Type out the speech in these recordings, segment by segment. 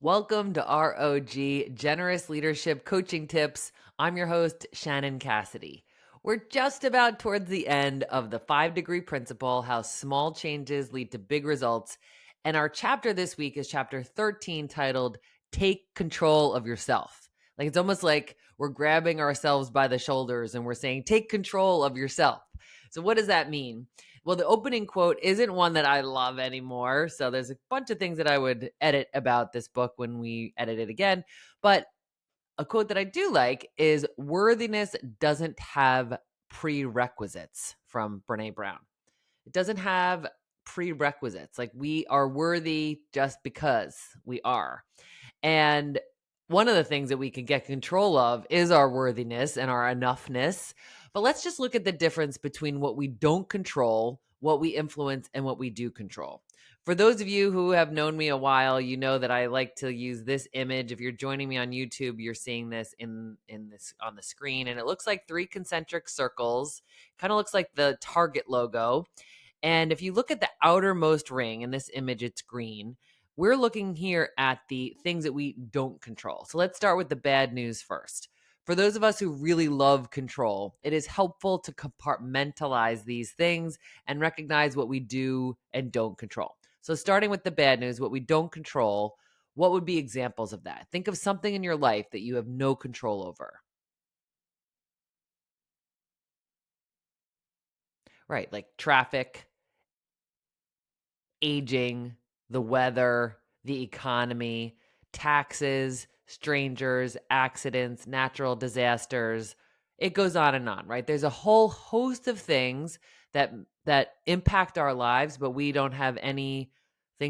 Welcome to R.O.G. Generous Leadership Coaching Tips. I'm your host, Shannon Cassidy. We're just about towards the end of the 5-degree principle, how small changes lead to big results. And our chapter this week is chapter 13, titled Take Control of Yourself. Like it's almost like we're grabbing ourselves by the shoulders and we're saying, take control of yourself. So what does that mean? Well, the opening quote isn't one that I love anymore. So there's a bunch of things that I would edit about this book when we edit it again. But a quote that I do like is Worthiness doesn't have prerequisites from Brené Brown. It doesn't have prerequisites. Like we are worthy just because we are. And one of the things that we can get control of is our worthiness and our enoughness. But let's just look at the difference between what we don't control, what we influence, and what we do control. For those of you who have known me a while, you know that I like to use this image. If you're joining me on YouTube, you're seeing this in this on the screen, and it looks like 3 concentric circles. Kind of looks like the Target logo. And if you look at the outermost ring, in this image, it's green. We're looking here at the things that we don't control. So let's start with the bad news first. For those of us who really love control, it is helpful to compartmentalize these things and recognize what we do and don't control. So starting with the bad news, what we don't control, what would be examples of that? Think of something in your life that you have no control over. Right, like traffic, aging, the weather, the economy, taxes, strangers, accidents, natural disasters. It goes on and on, right? There's a whole host of things that impact our lives, but we don't have anything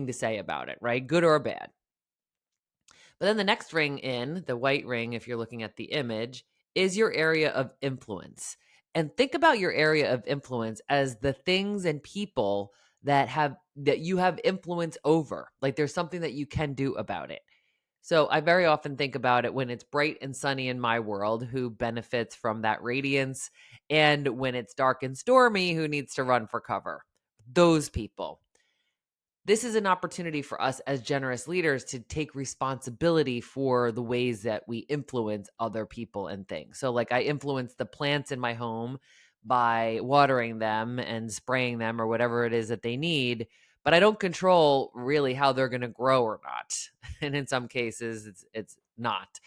to say about it, right? Good or bad. But then the next ring in, the white ring, if you're looking at the image, is your area of influence. And think about your area of influence as the things and people that you have influence over. Like there's something that you can do about it. So I very often think about it when it's bright and sunny in my world, who benefits from that radiance, and when it's dark and stormy, who needs to run for cover. Those people. This is an opportunity for us as generous leaders to take responsibility for the ways that we influence other people and things. So, like, I influence the plants in my home by watering them and spraying them or whatever it is that they need, but I don't control really how they're going to grow or not. And in some cases, it's not.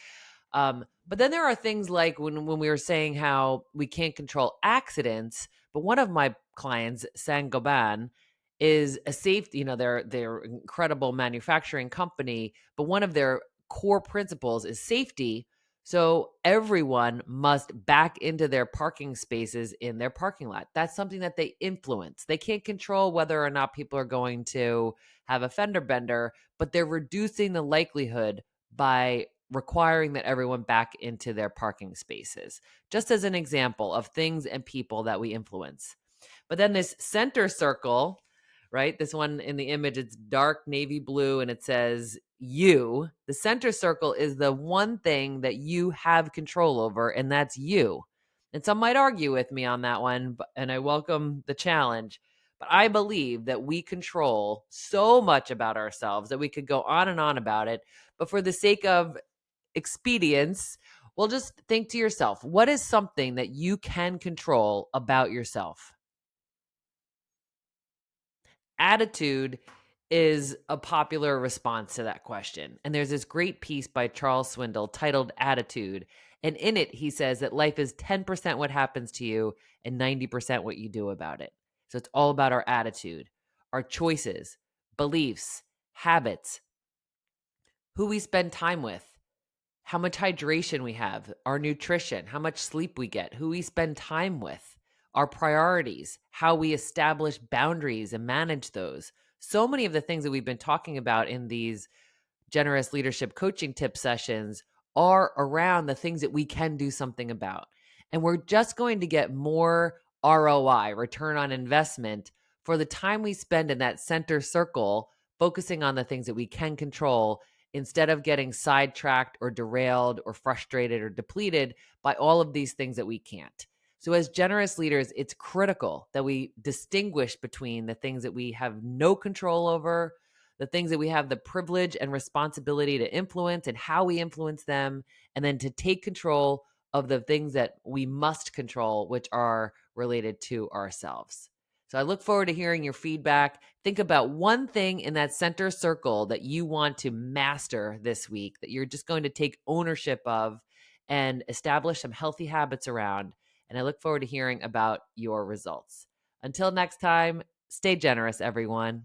But then there are things like when we were saying how we can't control accidents, but one of my clients, Saint-Gobain, is a safety, they're incredible manufacturing company, but one of their core principles is safety. So everyone must back into their parking spaces in their parking lot. That's something that they influence. They can't control whether or not people are going to have a fender bender, but they're reducing the likelihood by requiring that everyone back into their parking spaces, just as an example of things and people that we influence. But then this center circle, right? This one in the image, it's dark navy blue and it says you. The center circle is the one thing that you have control over, and that's you. And some might argue with me on that one, and I welcome the challenge. But I believe that we control so much about ourselves that we could go on and on about it. But for the sake of expedience, well, just think to yourself, what is something that you can control about yourself? Attitude is a popular response to that question. And there's this great piece by Charles Swindoll titled Attitude. And in it, he says that life is 10% what happens to you and 90% what you do about it. So it's all about our attitude, our choices, beliefs, habits, who we spend time with, how much hydration we have, our nutrition, how much sleep we get, who we spend time with, our priorities, how we establish boundaries and manage those. So many of the things that we've been talking about in these generous leadership coaching tip sessions are around the things that we can do something about. And we're just going to get more ROI, return on investment, for the time we spend in that center circle, focusing on the things that we can control instead of getting sidetracked or derailed or frustrated or depleted by all of these things that we can't. So, as generous leaders, it's critical that we distinguish between the things that we have no control over, the things that we have the privilege and responsibility to influence and how we influence them, and then to take control of the things that we must control, which are related to ourselves. So I look forward to hearing your feedback. Think about one thing in that center circle that you want to master this week, that you're just going to take ownership of and establish some healthy habits around. And I look forward to hearing about your results. Until next time, stay generous, everyone.